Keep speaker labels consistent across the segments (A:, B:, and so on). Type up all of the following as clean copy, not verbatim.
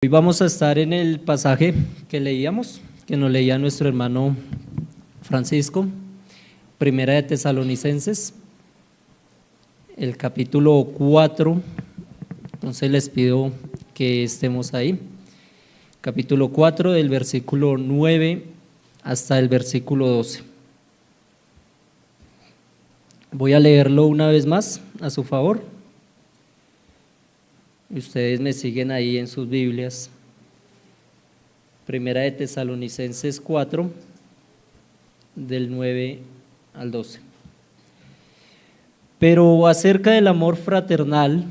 A: Hoy vamos a estar en el pasaje que leíamos, que nos leía nuestro hermano Francisco, Primera de Tesalonicenses, el capítulo 4, entonces les pido que estemos ahí, capítulo 4 del versículo 9 hasta el versículo 12. Voy a leerlo una vez más a su favor. Ustedes me siguen ahí en sus Biblias. Primera de Tesalonicenses 4, del 9 al 12. Pero acerca del amor fraternal,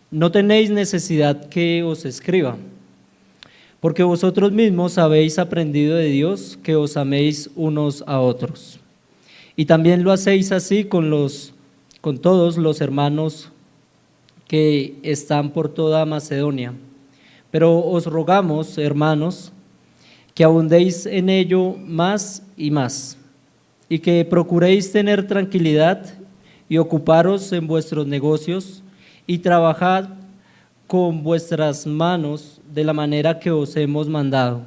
A: no tenéis necesidad que os escriba, porque vosotros mismos habéis aprendido de Dios que os améis unos a otros. Y también lo hacéis así con todos los hermanos que están por toda Macedonia. Pero os rogamos, hermanos, que abundéis en ello más y más, y que procuréis tener tranquilidad y ocuparos en vuestros negocios y trabajad con vuestras manos de la manera que os hemos mandado,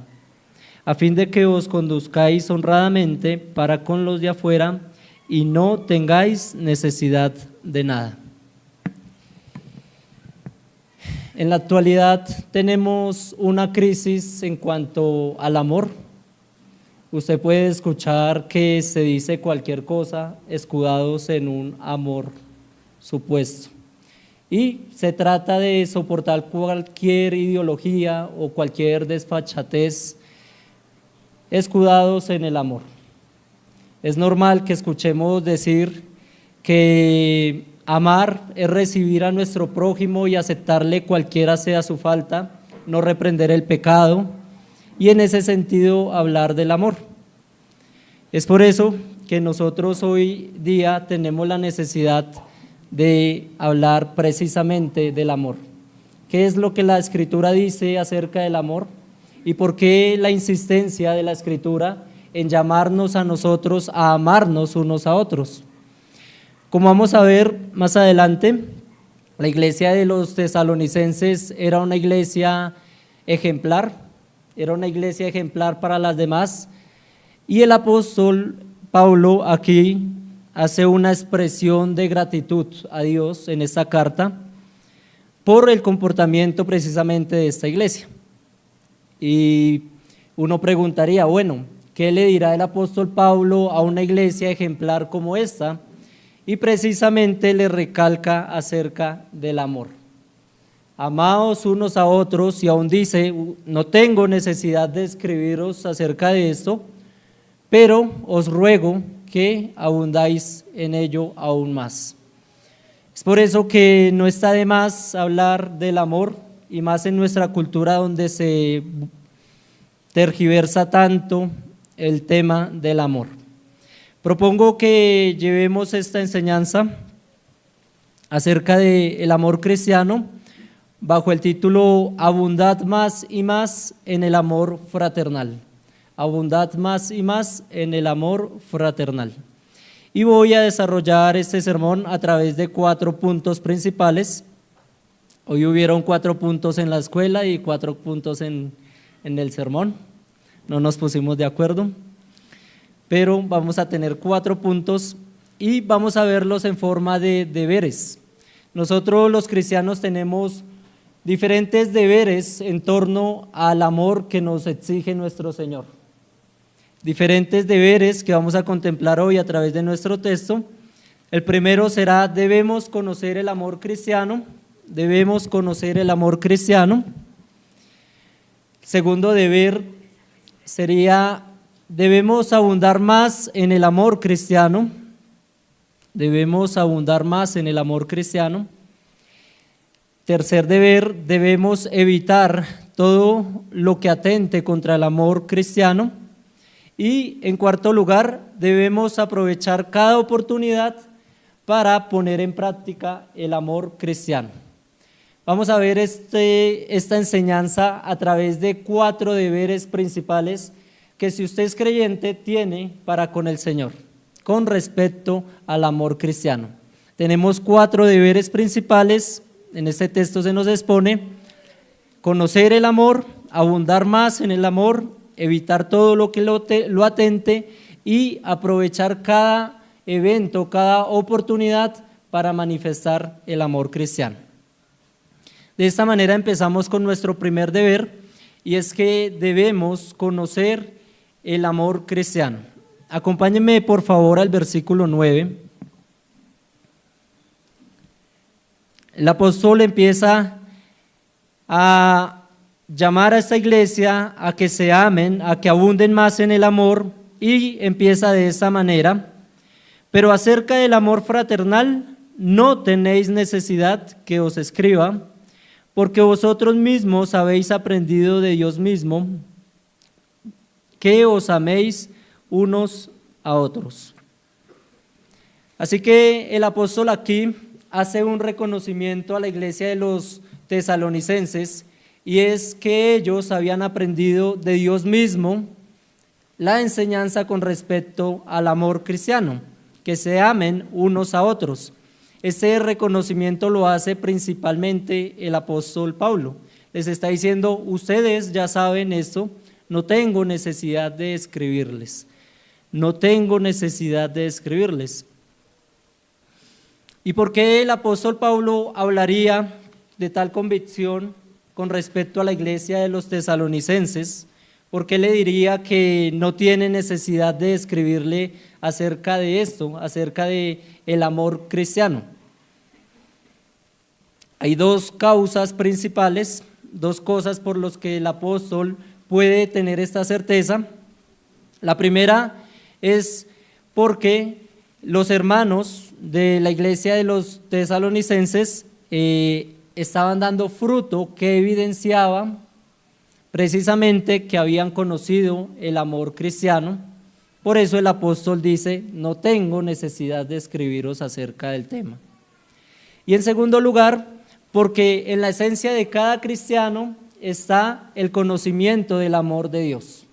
A: a fin de que os conduzcáis honradamente para con los de afuera y no tengáis necesidad de nada. En la actualidad tenemos una crisis en cuanto al amor. Usted puede escuchar que se dice cualquier cosa escudados en un amor supuesto. Y se trata de soportar cualquier ideología o cualquier desfachatez escudados en el amor. Es normal que escuchemos decir que amar es recibir a nuestro prójimo y aceptarle cualquiera sea su falta, no reprender el pecado y en ese sentido hablar del amor. Es por eso que nosotros hoy día tenemos la necesidad de hablar precisamente del amor. ¿Qué es lo que la Escritura dice acerca del amor? ¿Y por qué la insistencia de la Escritura en llamarnos a nosotros a amarnos unos a otros? Como vamos a ver más adelante, la iglesia de los tesalonicenses era una iglesia ejemplar para las demás, y el apóstol Pablo aquí hace una expresión de gratitud a Dios en esta carta por el comportamiento precisamente de esta iglesia. Y uno preguntaría, bueno, ¿qué le dirá el apóstol Pablo a una iglesia ejemplar como esta? Y precisamente le recalca acerca del amor. Amaos unos a otros, y aún dice, no tengo necesidad de escribiros acerca de esto, pero os ruego que abundáis en ello aún más. Es por eso que no está de más hablar del amor, y más en nuestra cultura donde se tergiversa tanto el tema del amor. Propongo que llevemos esta enseñanza acerca del amor cristiano bajo el título Abundad más y más en el amor fraternal. Abundad más y más en el amor fraternal. Y voy a desarrollar este sermón a través de 4 puntos principales. Hoy hubieron 4 puntos en la escuela y 4 puntos en el sermón. No nos pusimos de acuerdo, pero vamos a tener 4 puntos y vamos a verlos en forma de deberes. Nosotros los cristianos tenemos diferentes deberes en torno al amor que nos exige nuestro Señor. Diferentes deberes que vamos a contemplar hoy a través de nuestro texto. El primero será, debemos conocer el amor cristiano. Debemos conocer el amor cristiano. El segundo deber sería, debemos abundar más en el amor cristiano. Debemos abundar más en el amor cristiano. Tercer deber, debemos evitar todo lo que atente contra el amor cristiano. Y en cuarto lugar, debemos aprovechar cada oportunidad para poner en práctica el amor cristiano. Vamos a ver esta enseñanza a través de 4 deberes principales que, si usted es creyente, tiene para con el Señor, con respecto al amor cristiano. Tenemos 4 deberes principales, en este texto se nos expone, conocer el amor, abundar más en el amor, evitar todo lo que lo atente y aprovechar cada evento, cada oportunidad para manifestar el amor cristiano. De esta manera empezamos con nuestro primer deber, y es que debemos conocer el amor cristiano. Acompáñenme por favor al versículo 9. El apóstol empieza a llamar a esta iglesia a que se amen, a que abunden más en el amor, y empieza de esta manera: pero acerca del amor fraternal no tenéis necesidad que os escriba, porque vosotros mismos habéis aprendido de Dios mismo que os améis unos a otros. Así que el apóstol aquí hace un reconocimiento a la iglesia de los tesalonicenses, y es que ellos habían aprendido de Dios mismo la enseñanza con respecto al amor cristiano, que se amen unos a otros. Este reconocimiento lo hace principalmente el apóstol Pablo. Les está diciendo: ustedes ya saben esto, no tengo necesidad de escribirles. No tengo necesidad de escribirles. ¿Y por qué el apóstol Pablo hablaría de tal convicción con respecto a la iglesia de los tesalonicenses? ¿Por qué le diría que no tiene necesidad de escribirle acerca de esto, acerca de el amor cristiano? Hay dos causas principales, dos cosas por las que el apóstol puede tener esta certeza. La primera es porque los hermanos de la iglesia de los tesalonicenses estaban dando fruto que evidenciaba precisamente que habían conocido el amor cristiano. Por eso el apóstol dice: no tengo necesidad de escribiros acerca del tema. Y en segundo lugar, porque en la esencia de cada cristiano está el conocimiento del amor de Dios.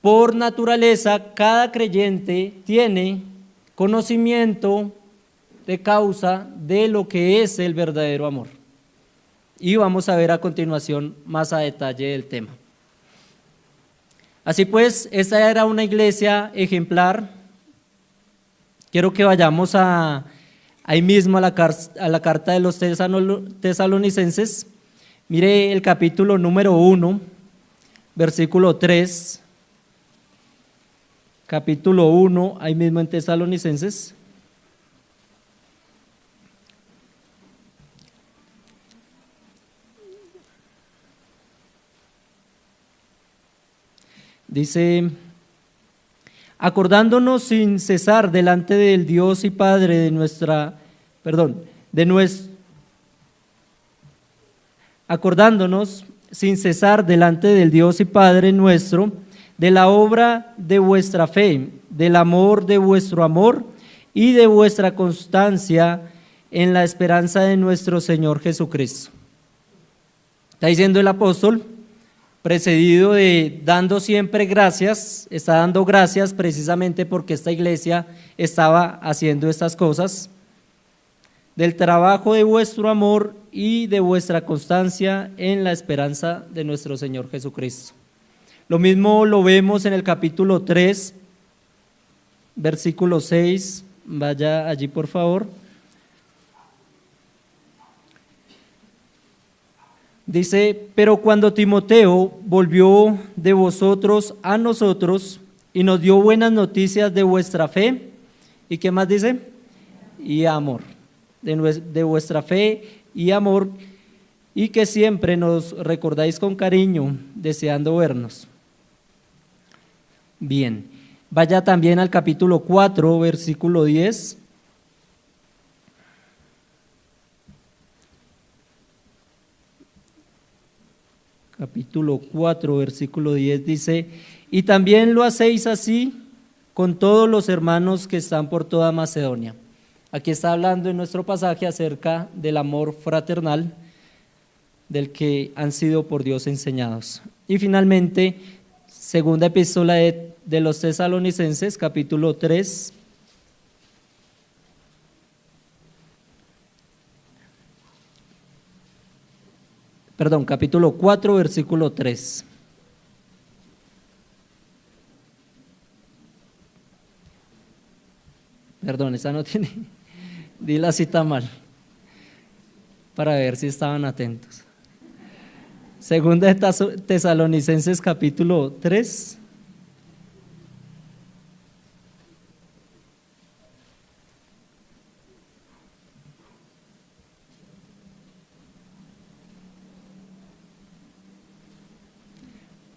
A: Por naturaleza, cada creyente tiene conocimiento de causa de lo que es el verdadero amor. Y vamos a ver a continuación más a detalle el tema. Así pues, esta era una iglesia ejemplar. Quiero que vayamos ahí mismo a la carta de los tesalonicenses. Mire el capítulo número 1, versículo 3. Capítulo 1, ahí mismo en Tesalonicenses. Dice: acordándonos sin cesar delante del Dios y Padre acordándonos sin cesar delante del Dios y Padre nuestro, de la obra de vuestra fe, del amor de vuestro amor y de vuestra constancia en la esperanza de nuestro Señor Jesucristo. Está diciendo el apóstol, precedido de dando siempre gracias, está dando gracias precisamente porque esta iglesia estaba haciendo estas cosas, del trabajo de vuestro amor y de vuestra constancia en la esperanza de nuestro Señor Jesucristo. Lo mismo lo vemos en el capítulo 3, versículo 6, vaya allí por favor. Dice: pero cuando Timoteo volvió de vosotros a nosotros y nos dio buenas noticias de vuestra fe, ¿y qué más dice? Y amor, de vuestra fe y amor, y que siempre nos recordáis con cariño, deseando vernos. Bien, vaya también al capítulo 4, versículo 10. Capítulo 4, versículo 10 dice: y también lo hacéis así con todos los hermanos que están por toda Macedonia. Aquí está hablando en nuestro pasaje acerca del amor fraternal del que han sido por Dios enseñados. Y finalmente, segunda epístola de los tesalonicenses, capítulo 3. capítulo 4, versículo 3. Perdón, esa no tiene, di la cita mal, para ver si estaban atentos. Segunda de Tesalonicenses capítulo 3.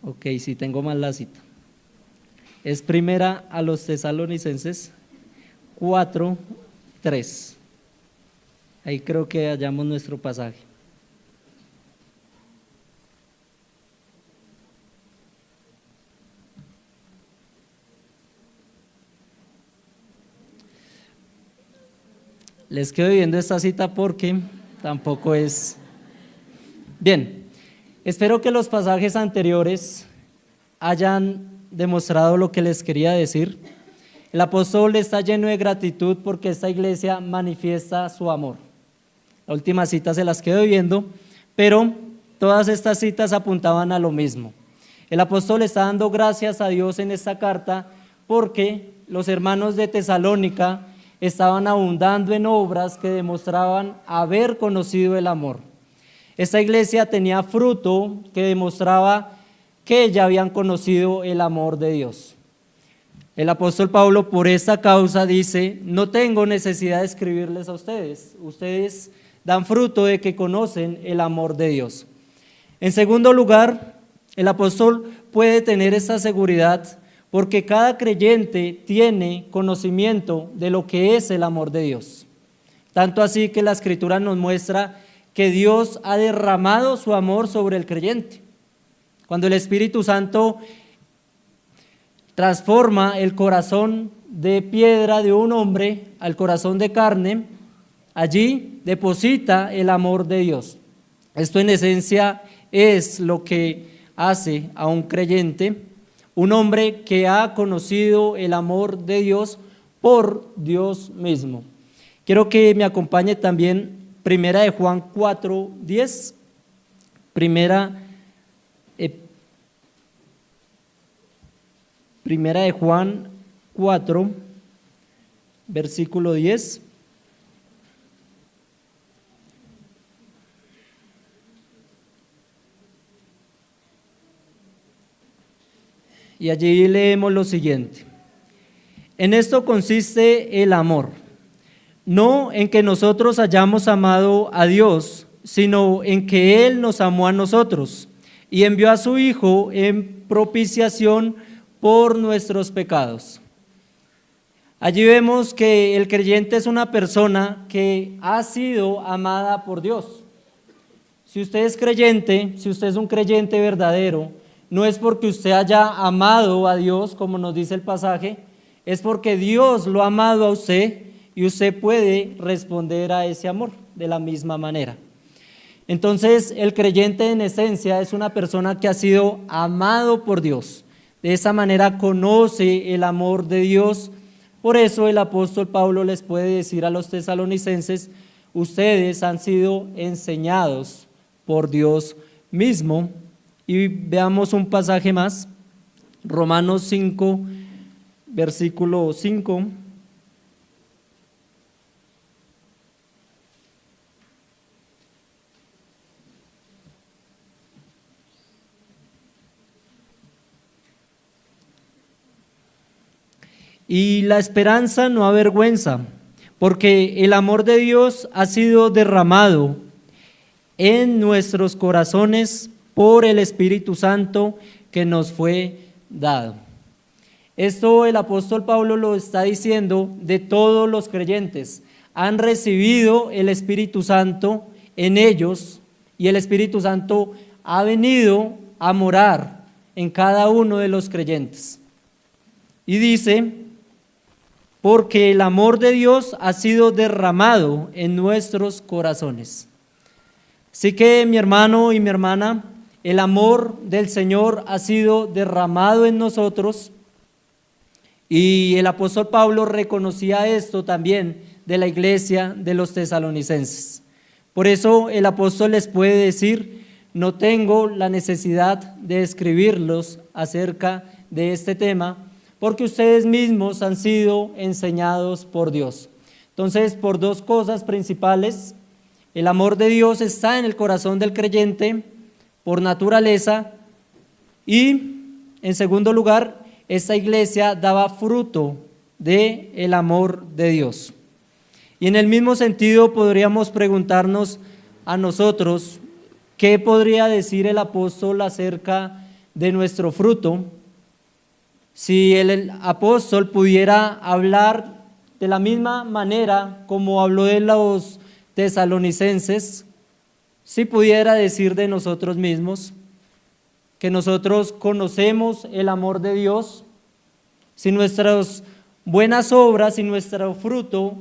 A: Ok, sí tengo mal la cita. Es primera a los Tesalonicenses 4, 3. Ahí creo que hallamos nuestro pasaje. Les quedo viendo esta cita porque tampoco es... Bien, espero que los pasajes anteriores hayan demostrado lo que les quería decir. El apóstol está lleno de gratitud porque esta iglesia manifiesta su amor. La última cita se las quedo viendo, pero todas estas citas apuntaban a lo mismo. El apóstol está dando gracias a Dios en esta carta porque los hermanos de Tesalónica estaban abundando en obras que demostraban haber conocido el amor. Esta iglesia tenía fruto que demostraba que ya habían conocido el amor de Dios. El apóstol Pablo por esta causa dice: no tengo necesidad de escribirles a ustedes, ustedes dan fruto de que conocen el amor de Dios. En segundo lugar, el apóstol puede tener esta seguridad porque cada creyente tiene conocimiento de lo que es el amor de Dios. Tanto así que la Escritura nos muestra que Dios ha derramado su amor sobre el creyente. Cuando el Espíritu Santo transforma el corazón de piedra de un hombre al corazón de carne, allí deposita el amor de Dios. Esto en esencia es lo que hace a un creyente, un hombre que ha conocido el amor de Dios por Dios mismo. Quiero que me acompañe también Primera de Juan 4, 10. Primera de Juan 4, versículo 10. Y allí leemos lo siguiente: en esto consiste el amor, no en que nosotros hayamos amado a Dios, sino en que Él nos amó a nosotros y envió a su Hijo en propiciación por nuestros pecados. Allí vemos que el creyente es una persona que ha sido amada por Dios. Si usted es creyente, si usted es un creyente verdadero, no es porque usted haya amado a Dios, como nos dice el pasaje, es porque Dios lo ha amado a usted y usted puede responder a ese amor de la misma manera. Entonces, el creyente en esencia es una persona que ha sido amado por Dios. De esa manera conoce el amor de Dios. Por eso el apóstol Pablo les puede decir a los tesalonicenses: ustedes han sido enseñados por Dios mismo. Y veamos un pasaje más, Romanos 5, versículo 5. Y la esperanza no avergüenza, porque el amor de Dios ha sido derramado en nuestros corazones por el Espíritu Santo que nos fue dado. Esto el apóstol Pablo lo está diciendo de todos los creyentes. Han recibido el Espíritu Santo en ellos y el Espíritu Santo ha venido a morar en cada uno de los creyentes. Y dice: porque el amor de Dios ha sido derramado en nuestros corazones. Así que mi hermano y mi hermana, el amor del Señor ha sido derramado en nosotros y el apóstol Pablo reconocía esto también de la iglesia de los tesalonicenses. Por eso el apóstol les puede decir: no tengo la necesidad de escribirlos acerca de este tema, porque ustedes mismos han sido enseñados por Dios. Entonces, por dos cosas principales: el amor de Dios está en el corazón del creyente por naturaleza, y en segundo lugar, esta iglesia daba fruto del amor de Dios. Y en el mismo sentido podríamos preguntarnos a nosotros, ¿qué podría decir el apóstol acerca de nuestro fruto? Si el apóstol pudiera hablar de la misma manera como habló de los tesalonicenses, si pudiera decir de nosotros mismos que nosotros conocemos el amor de Dios, si nuestras buenas obras y nuestro fruto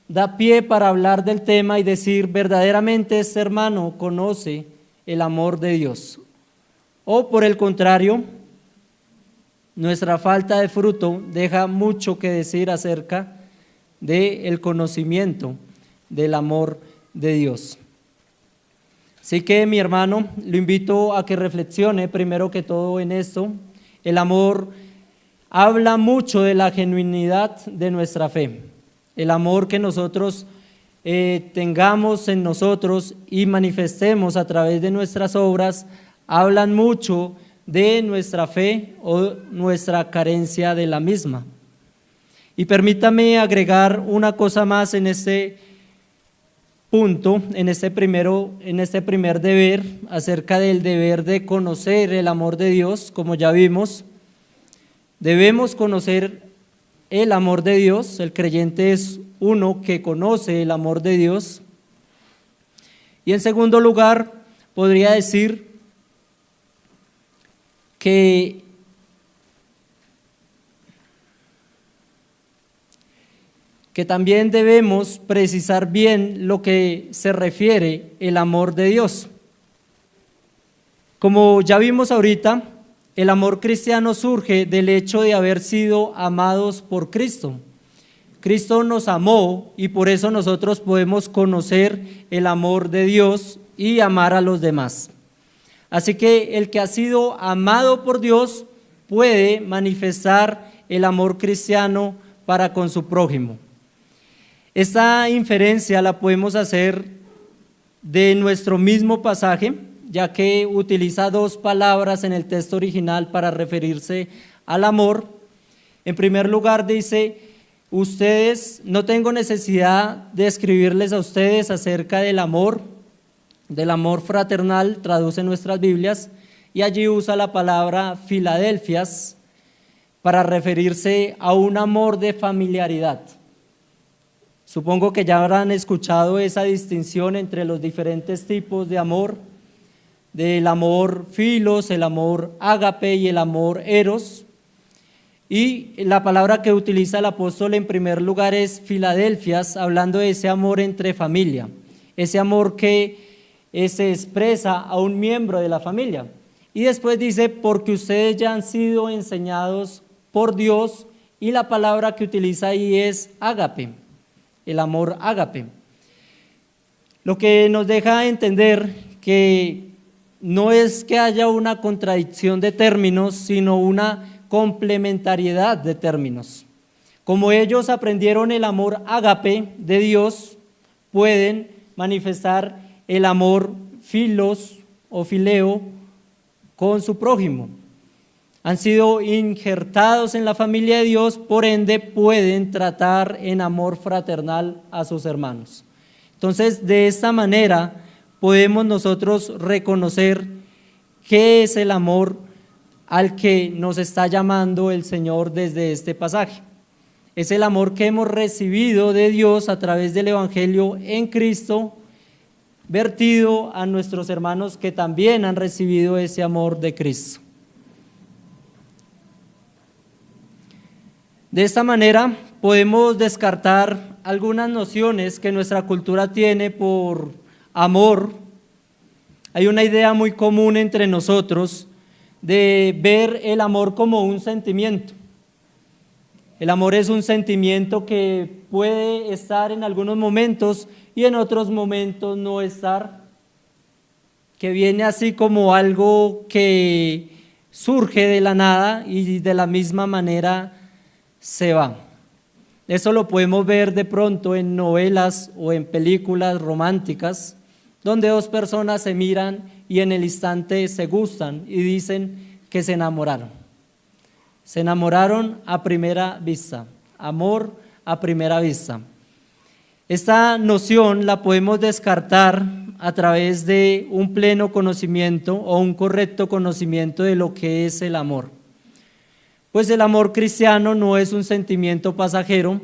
A: da pie para hablar del tema y decir verdaderamente este hermano conoce el amor de Dios, o por el contrario, nuestra falta de fruto deja mucho que decir acerca del conocimiento del amor de Dios. Así que, mi hermano, lo invito a que reflexione primero que todo en esto. El amor habla mucho de la genuinidad de nuestra fe. El amor que nosotros tengamos en nosotros y manifestemos a través de nuestras obras, hablan mucho de nuestra fe o nuestra carencia de la misma. Y permítame agregar una cosa más en este punto, en este primer deber, acerca del deber de conocer el amor de Dios. Como ya vimos, debemos conocer el amor de Dios. El creyente es uno que conoce el amor de Dios. Y en segundo lugar, podría decir que también debemos precisar bien lo que se refiere el amor de Dios. Como ya vimos ahorita, el amor cristiano surge del hecho de haber sido amados por Cristo. Cristo nos amó y por eso nosotros podemos conocer el amor de Dios y amar a los demás. Así que el que ha sido amado por Dios puede manifestar el amor cristiano para con su prójimo. Esta inferencia la podemos hacer de nuestro mismo pasaje, ya que utiliza dos palabras en el texto original para referirse al amor. En primer lugar dice: ustedes, no tengo necesidad de escribirles a ustedes acerca del amor fraternal, traduce nuestras Biblias, y allí usa la palabra Filadelfias para referirse a un amor de familiaridad. Supongo que ya habrán escuchado esa distinción entre los diferentes tipos de amor, del amor filos, el amor ágape y el amor eros. Y la palabra que utiliza el apóstol en primer lugar es Filadelfias, hablando de ese amor entre familia, ese amor que se expresa a un miembro de la familia. Y después dice: porque ustedes ya han sido enseñados por Dios, y la palabra que utiliza ahí es ágape, el amor ágape. Lo que nos deja entender que no es que haya una contradicción de términos, sino una complementariedad de términos. Como ellos aprendieron el amor ágape de Dios, pueden manifestar el amor filos o fileo con su prójimo. Han sido injertados en la familia de Dios, por ende pueden tratar en amor fraternal a sus hermanos. Entonces, de esta manera podemos nosotros reconocer qué es el amor al que nos está llamando el Señor desde este pasaje. Es el amor que hemos recibido de Dios a través del Evangelio en Cristo, vertido a nuestros hermanos que también han recibido ese amor de Cristo. De esta manera podemos descartar algunas nociones que nuestra cultura tiene por amor. Hay una idea muy común entre nosotros de ver el amor como un sentimiento. El amor es un sentimiento que puede estar en algunos momentos y en otros momentos no estar, que viene así como algo que surge de la nada y de la misma manera se va. Eso lo podemos ver de pronto en novelas o en películas románticas, donde dos personas se miran y en el instante se gustan y dicen que se enamoraron. Se enamoraron a primera vista, amor a primera vista. Esta noción la podemos descartar a través de un pleno conocimiento o un correcto conocimiento de lo que es el amor. Pues el amor cristiano no es un sentimiento pasajero.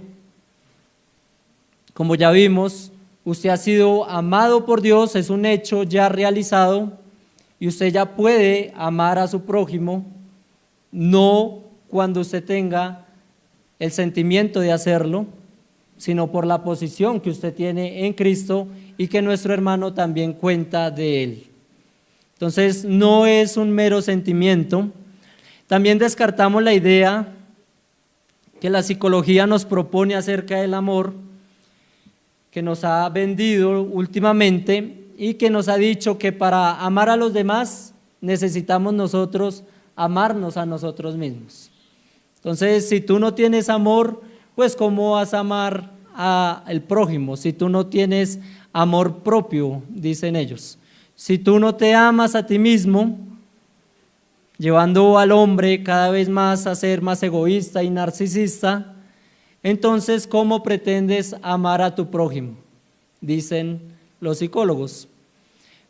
A: Como ya vimos, usted ha sido amado por Dios, es un hecho ya realizado y usted ya puede amar a su prójimo, no cuando usted tenga el sentimiento de hacerlo, sino por la posición que usted tiene en Cristo y que nuestro hermano también cuenta de él. Entonces, no es un mero sentimiento. También descartamos la idea que la psicología nos propone acerca del amor, que nos ha vendido últimamente y que nos ha dicho que para amar a los demás necesitamos nosotros amarnos a nosotros mismos. Entonces, si tú no tienes amor, pues ¿cómo vas a amar al prójimo? Si tú no tienes amor propio, dicen ellos. Si tú no te amas a ti mismo, llevando al hombre cada vez más a ser más egoísta y narcisista, entonces, ¿cómo pretendes amar a tu prójimo? Dicen los psicólogos.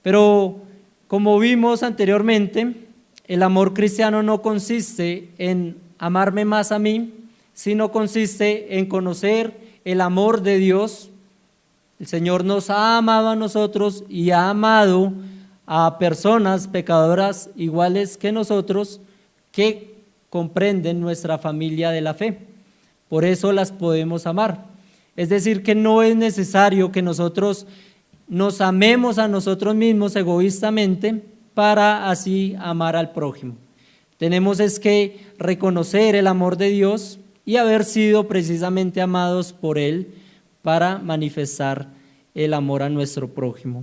A: Pero, como vimos anteriormente, el amor cristiano no consiste en amarme más a mí, sino consiste en conocer el amor de Dios. El Señor nos ha amado a nosotros y ha amado a personas pecadoras iguales que nosotros que comprenden nuestra familia de la fe. Por eso las podemos amar. Es decir, que no es necesario que nosotros nos amemos a nosotros mismos egoístamente para así amar al prójimo. Tenemos es que reconocer el amor de Dios y haber sido precisamente amados por Él para manifestar el amor a nuestro prójimo.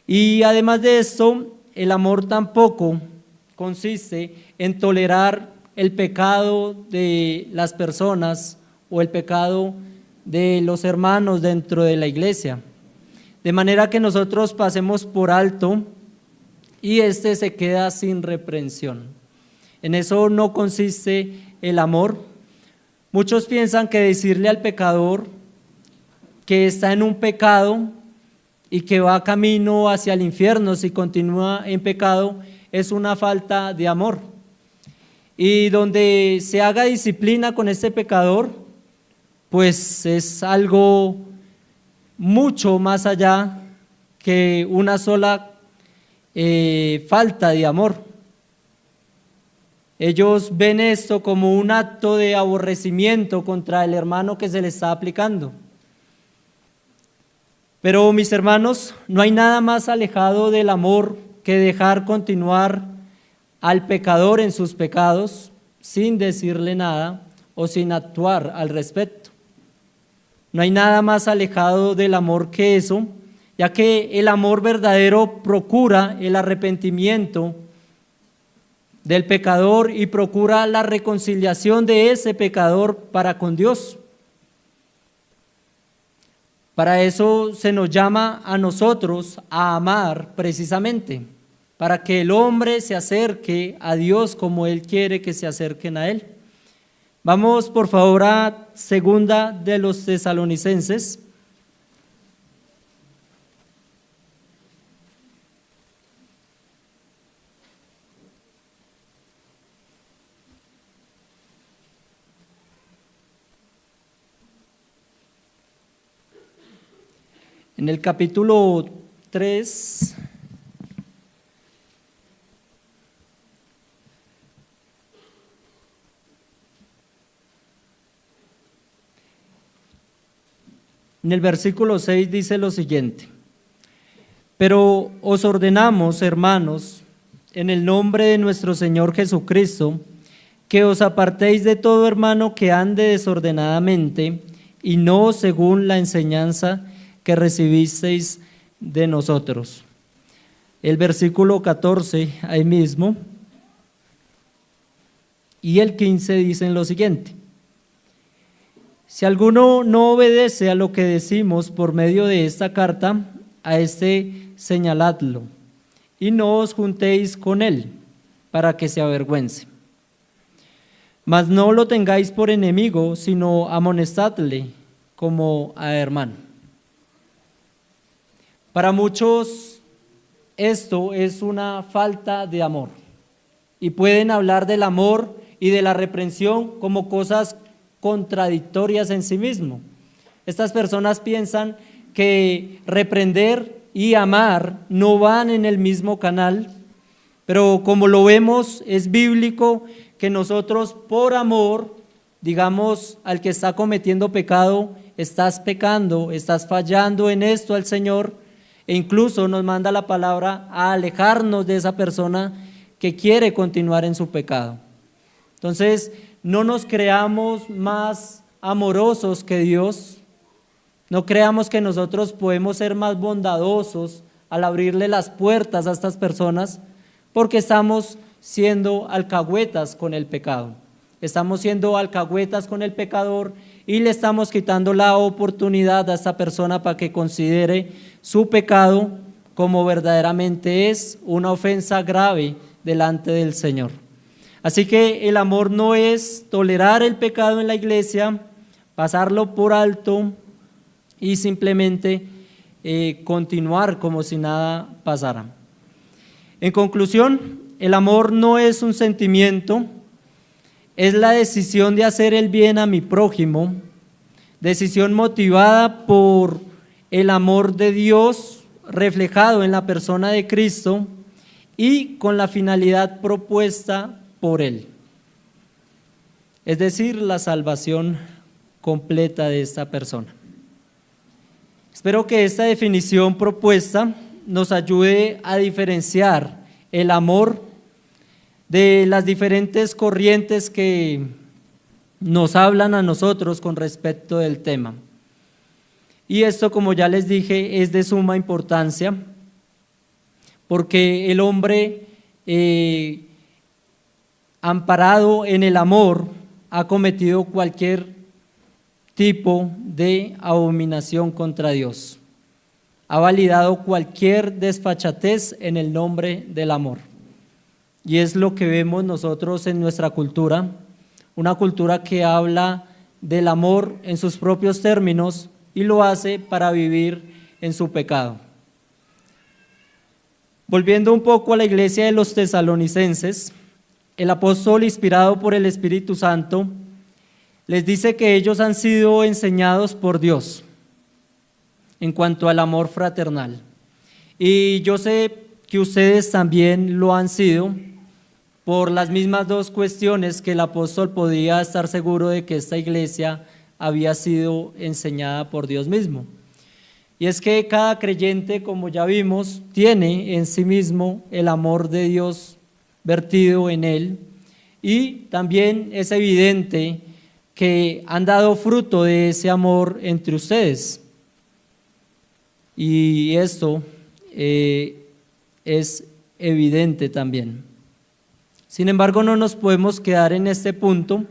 A: Y además de esto, el amor tampoco consiste en tolerar el pecado de las personas o el pecado de los hermanos dentro de la iglesia, de manera que nosotros pasemos por alto y este se queda sin reprensión. En eso no consiste el amor. Muchos piensan que decirle al pecador que está en un pecado y que va camino hacia el infierno si continúa en pecado es una falta de amor. Y donde se haga disciplina con este pecador, pues es algo mucho más allá que una sola falta de amor. Ellos ven esto como un acto de aborrecimiento contra el hermano que se le está aplicando. Pero mis hermanos, no hay nada más alejado del amor que dejar continuar al pecador en sus pecados sin decirle nada o sin actuar al respecto. No hay nada más alejado del amor que eso, ya que el amor verdadero procura el arrepentimiento del pecador y procura la reconciliación de ese pecador para con Dios. Para eso se nos llama a nosotros a amar precisamente, para que el hombre se acerque a Dios como Él quiere que se acerquen a Él. Vamos por favor a segunda de los Tesalonicenses. En el capítulo 3, en el versículo 6 dice lo siguiente: pero os ordenamos, hermanos, en el nombre de nuestro Señor Jesucristo, que os apartéis de todo hermano que ande desordenadamente y no según la enseñanza que recibisteis de nosotros. el versículo 14 ahí mismo, y el 15 dicen lo siguiente: si alguno no obedece a lo que decimos por medio de esta carta, a este señaladlo, y no os juntéis con él, para que se avergüence. Mas no lo tengáis por enemigo, sino amonestadle como a hermano. Para muchos esto es una falta de amor, y pueden hablar del amor y de la reprensión como cosas contradictorias en sí mismo. Estas personas piensan que reprender y amar no van en el mismo canal, pero como lo vemos, es bíblico que nosotros por amor, digamos al que está cometiendo pecado: estás pecando, estás fallando en esto al Señor, e incluso nos manda la palabra a alejarnos de esa persona que quiere continuar en su pecado. Entonces, no nos creamos más amorosos que Dios, no creamos que nosotros podemos ser más bondadosos al abrirle las puertas a estas personas, porque estamos siendo alcahuetas con el pecado, estamos siendo alcahuetas con el pecador y le estamos quitando la oportunidad a esta persona para que considere su pecado como verdaderamente es una ofensa grave delante del Señor. Así que el amor no es tolerar el pecado en la iglesia, pasarlo por alto y simplemente continuar como si nada pasara. En conclusión, el amor no es un sentimiento, es la decisión de hacer el bien a mi prójimo, decisión motivada por el amor de Dios reflejado en la persona de Cristo y con la finalidad propuesta por Él, es decir, la salvación completa de esta persona. Espero que esta definición propuesta nos ayude a diferenciar el amor de las diferentes corrientes que nos hablan a nosotros con respecto del tema. Y esto, como ya les dije, es de suma importancia, porque el hombre amparado en el amor ha cometido cualquier tipo de abominación contra Dios, ha validado cualquier desfachatez en el nombre del amor. Y es lo que vemos nosotros en nuestra cultura, una cultura que habla del amor en sus propios términos y lo hace para vivir en su pecado. Volviendo un poco a la iglesia de los tesalonicenses, el apóstol, inspirado por el Espíritu Santo, les dice que ellos han sido enseñados por Dios en cuanto al amor fraternal. Y yo sé que ustedes también lo han sido por las mismas dos cuestiones que el apóstol podía estar seguro de que esta iglesia había sido enseñada por Dios mismo. Y es que cada creyente, como ya vimos, tiene en sí mismo el amor de Dios vertido en él, y también es evidente que han dado fruto de ese amor entre ustedes. Y esto es evidente también. Sin embargo, no nos podemos quedar en este punto,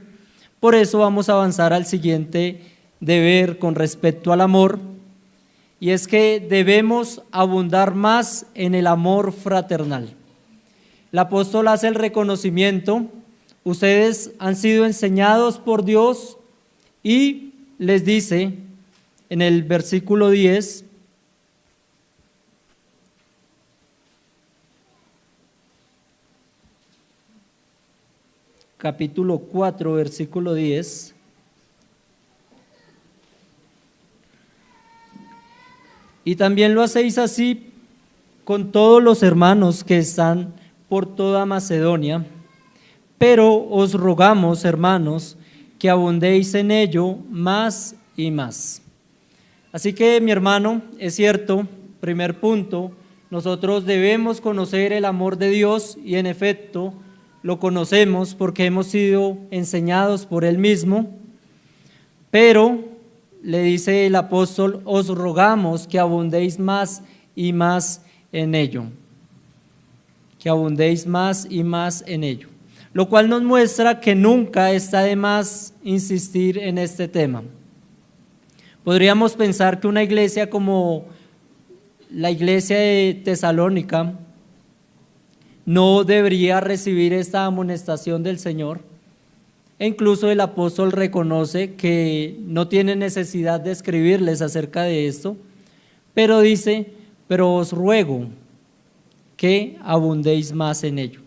A: por eso vamos a avanzar al siguiente deber con respecto al amor, y es que debemos abundar más en el amor fraternal. El apóstol hace el reconocimiento: ustedes han sido enseñados por Dios, y les dice en el versículo 10, capítulo 4, versículo 10, y también lo hacéis así con todos los hermanos que están por toda Macedonia, pero os rogamos, hermanos, que abundéis en ello más y más. Así que, mi hermano, es cierto, primer punto, nosotros debemos conocer el amor de Dios, y en efecto lo conocemos porque hemos sido enseñados por Él mismo, pero le dice el apóstol: os rogamos que abundéis más y más en ello. que abundéis más y más en ello. Lo cual nos muestra que nunca está de más insistir en este tema. Podríamos pensar que una iglesia como la iglesia de Tesalónica no debería recibir esta amonestación del Señor, e incluso el apóstol reconoce que no tiene necesidad de escribirles acerca de esto, pero dice: pero os ruego que abundéis más en ello.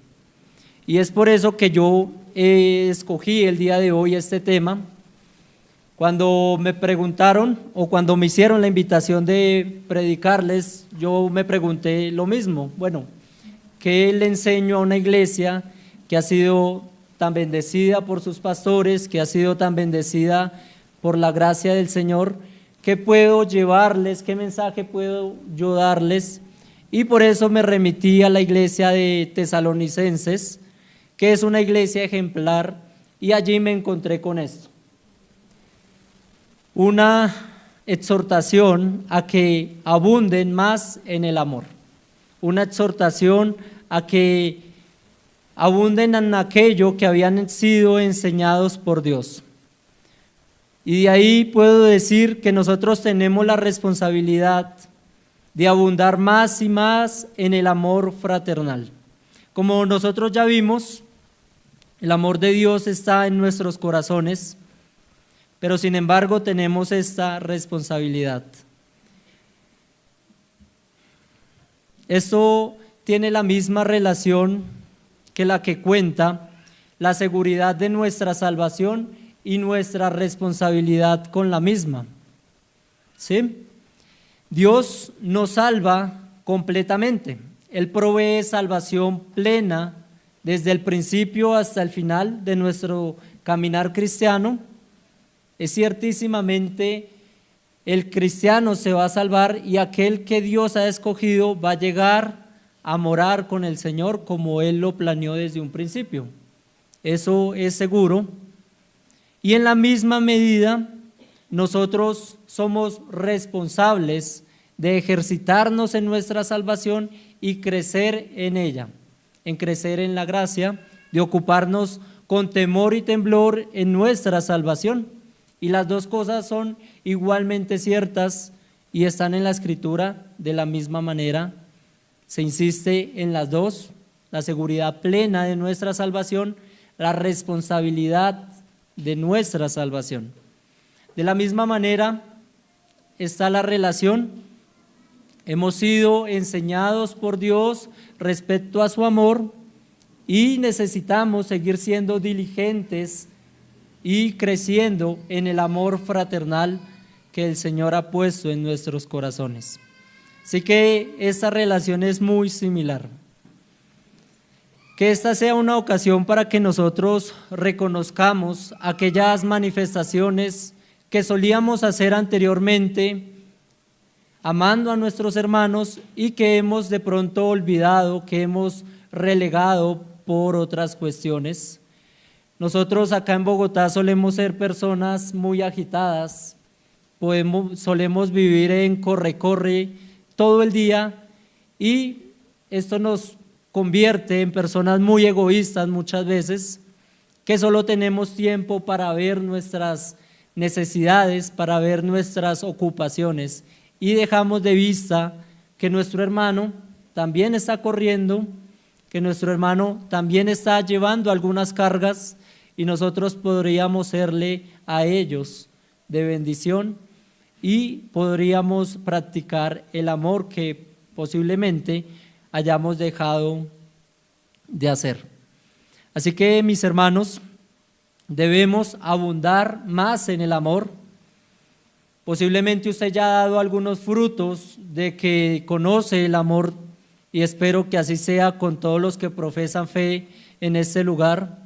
A: Y es por eso que yo escogí el día de hoy este tema. Cuando me preguntaron o cuando me hicieron la invitación de predicarles, yo me pregunté lo mismo. Bueno, ¿qué le enseño a una iglesia que ha sido tan bendecida por sus pastores, que ha sido tan bendecida por la gracia del Señor? ¿Qué puedo llevarles? ¿Qué mensaje puedo yo darles? Y por eso me remití a la iglesia de Tesalonicenses, que es una iglesia ejemplar, y allí me encontré con esto. Una exhortación a que abunden más en el amor. Una exhortación a que abunden en aquello que habían sido enseñados por Dios. Y de ahí puedo decir que nosotros tenemos la responsabilidad de abundar más y más en el amor fraternal. Como nosotros ya vimos, el amor de Dios está en nuestros corazones, pero sin embargo tenemos esta responsabilidad. Esto tiene la misma relación que la que cuenta la seguridad de nuestra salvación y nuestra responsabilidad con la misma. ¿Sí? Dios nos salva completamente. Él provee salvación plena desde el principio hasta el final de nuestro caminar cristiano. Es ciertísimamente el cristiano se va a salvar y aquel que Dios ha escogido va a llegar a morar con el Señor como Él lo planeó desde un principio. Eso es seguro. Y en la misma medida, nosotros somos responsables de ejercitarnos en nuestra salvación y crecer en ella, en crecer en la gracia, de ocuparnos con temor y temblor en nuestra salvación. Y las dos cosas son igualmente ciertas y están en la Escritura de la misma manera. Se insiste en las dos: la seguridad plena de nuestra salvación, la responsabilidad de nuestra salvación. De la misma manera está la relación. Hemos sido enseñados por Dios respecto a su amor y necesitamos seguir siendo diligentes y creciendo en el amor fraternal que el Señor ha puesto en nuestros corazones. Así que esta relación es muy similar. Que esta sea una ocasión para que nosotros reconozcamos aquellas manifestaciones que solíamos hacer anteriormente, amando a nuestros hermanos, y que hemos de pronto olvidado, que hemos relegado por otras cuestiones. Nosotros acá en Bogotá solemos ser personas muy agitadas, solemos vivir en corre-corre todo el día, y esto nos convierte en personas muy egoístas muchas veces, que solo tenemos tiempo para ver nuestras necesidades, para ver nuestras ocupaciones, y dejamos de vista que nuestro hermano también está corriendo, que nuestro hermano también está llevando algunas cargas, y nosotros podríamos serle a ellos de bendición y podríamos practicar el amor que posiblemente hayamos dejado de hacer. Así que, mis hermanos, debemos abundar más en el amor. Posiblemente usted ya ha dado algunos frutos de que conoce el amor, y espero que así sea con todos los que profesan fe en este lugar,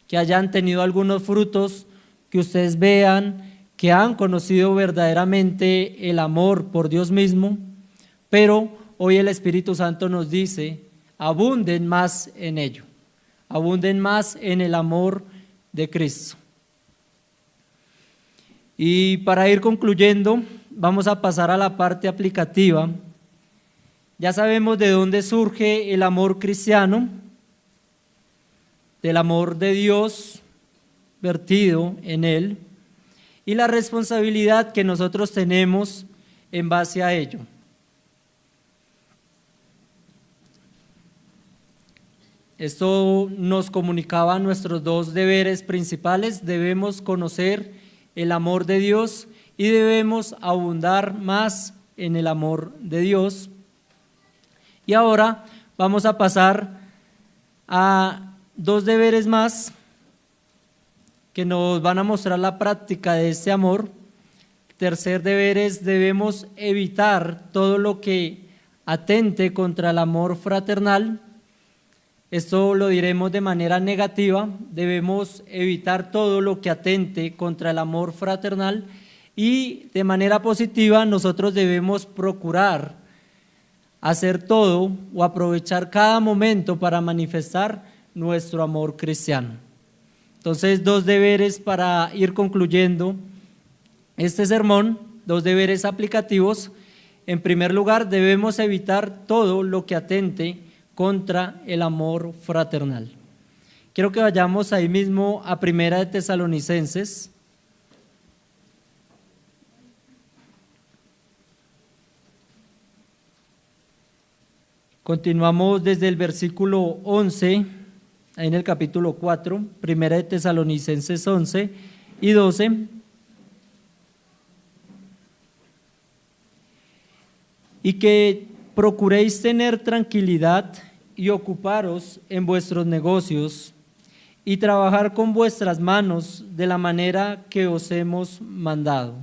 A: que hayan tenido algunos frutos, que ustedes vean que han conocido verdaderamente el amor por Dios mismo. Pero hoy el Espíritu Santo nos dice: abunden más en ello, abunden más en el amor de Cristo. Y para ir concluyendo, vamos a pasar a la parte aplicativa, Ya sabemos de dónde surge el amor cristiano, del amor de Dios vertido en él y la responsabilidad que nosotros tenemos en base a ello. Esto nos comunicaba nuestros dos deberes principales: debemos conocer el amor de Dios y debemos abundar más en el amor de Dios. Y ahora vamos a pasar a dos deberes más que nos van a mostrar la práctica de este amor. Tercer deber es: debemos evitar todo lo que atente contra el amor fraternal. Esto lo diremos de manera negativa: debemos evitar todo lo que atente contra el amor fraternal, y de manera positiva nosotros debemos procurar hacer todo o aprovechar cada momento para manifestar nuestro amor cristiano. Entonces, dos deberes para ir concluyendo este sermón, dos deberes aplicativos. En primer lugar, debemos evitar todo lo que atente contra el amor fraternal. Quiero que vayamos ahí mismo a Primera de Tesalonicenses. Continuamos desde el versículo 11, ahí en el capítulo 4, Primera de Tesalonicenses 11 y 12. Y que procuréis tener tranquilidad y ocuparos en vuestros negocios y trabajar con vuestras manos de la manera que os hemos mandado,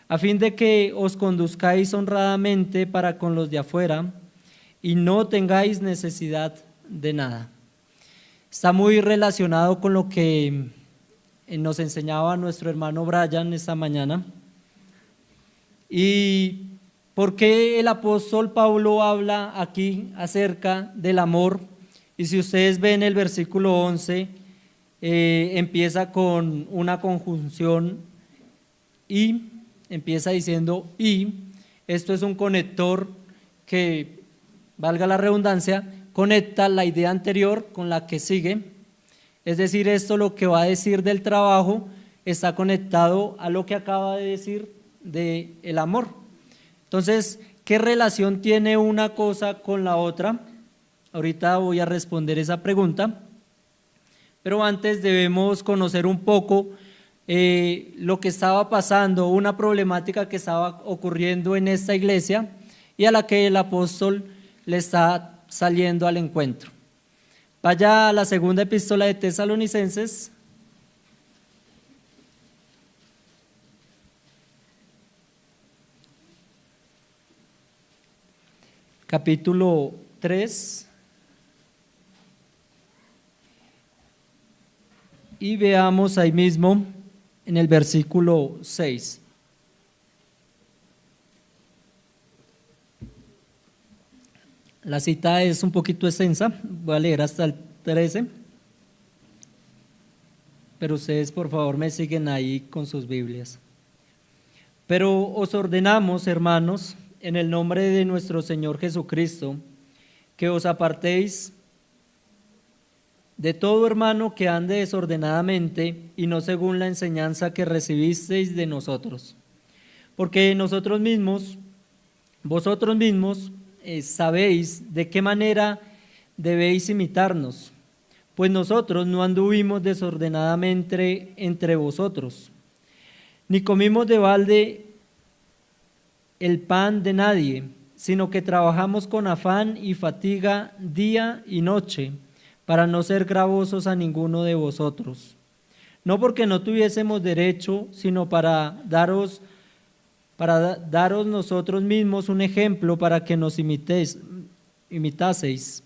A: a fin de que os conduzcáis honradamente para con los de afuera y no tengáis necesidad de nada. Está muy relacionado con lo que nos enseñaba nuestro hermano Brian esta mañana. ¿Y por qué el apóstol Pablo habla aquí acerca del amor? Y si ustedes ven el versículo 11, empieza con una conjunción y, empieza diciendo y. Esto es un conector que, valga la redundancia, conecta la idea anterior con la que sigue. Es decir, esto lo que va a decir del trabajo está conectado a lo que acaba de decir del amor. Entonces, ¿qué relación tiene una cosa con la otra? Ahorita voy a responder esa pregunta, pero antes debemos conocer un poco lo que estaba pasando, una problemática que estaba ocurriendo en esta iglesia y a la que el apóstol le está saliendo al encuentro. Vaya a la segunda epístola de Tesalonicenses. Capítulo 3, y veamos ahí mismo en el versículo 6. La cita es un poquito extensa, voy a leer hasta el 13, pero ustedes por favor me siguen ahí con sus Biblias. Pero os ordenamos, hermanos, en el nombre de nuestro Señor Jesucristo, que os apartéis de todo hermano que ande desordenadamente y no según la enseñanza que recibisteis de nosotros. Porque vosotros mismos sabéis de qué manera debéis imitarnos, pues nosotros no anduvimos desordenadamente entre vosotros, ni comimos de balde el pan de nadie, sino que trabajamos con afán y fatiga día y noche, para no ser gravosos a ninguno de vosotros. No porque no tuviésemos derecho, sino para daros nosotros mismos un ejemplo para que nos imitaseis.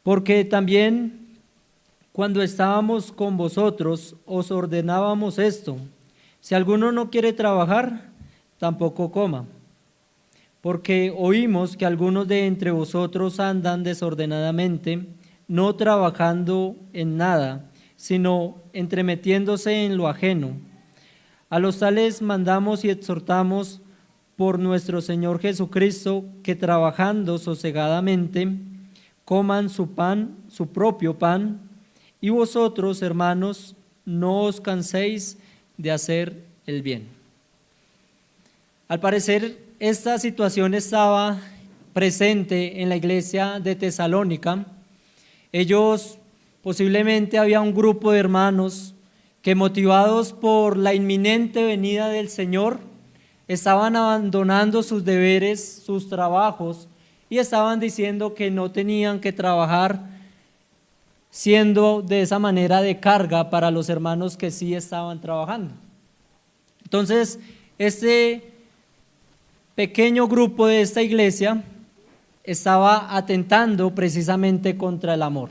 A: Porque también cuando estábamos con vosotros os ordenábamos esto: si alguno no quiere trabajar, tampoco coma. Porque oímos que algunos de entre vosotros andan desordenadamente, no trabajando en nada, sino entremetiéndose en lo ajeno. A los tales mandamos y exhortamos por nuestro Señor Jesucristo, que trabajando sosegadamente coman su pan, su propio pan, y vosotros, hermanos, no os canséis de hacer el bien. Al parecer, esta situación estaba presente en la iglesia de Tesalónica. Ellos, posiblemente había un grupo de hermanos que, motivados por la inminente venida del Señor, estaban abandonando sus deberes, sus trabajos, y estaban diciendo que no tenían que trabajar, siendo de esa manera de carga para los hermanos que sí estaban trabajando. Entonces, este pequeño grupo de esta iglesia estaba atentando precisamente contra el amor,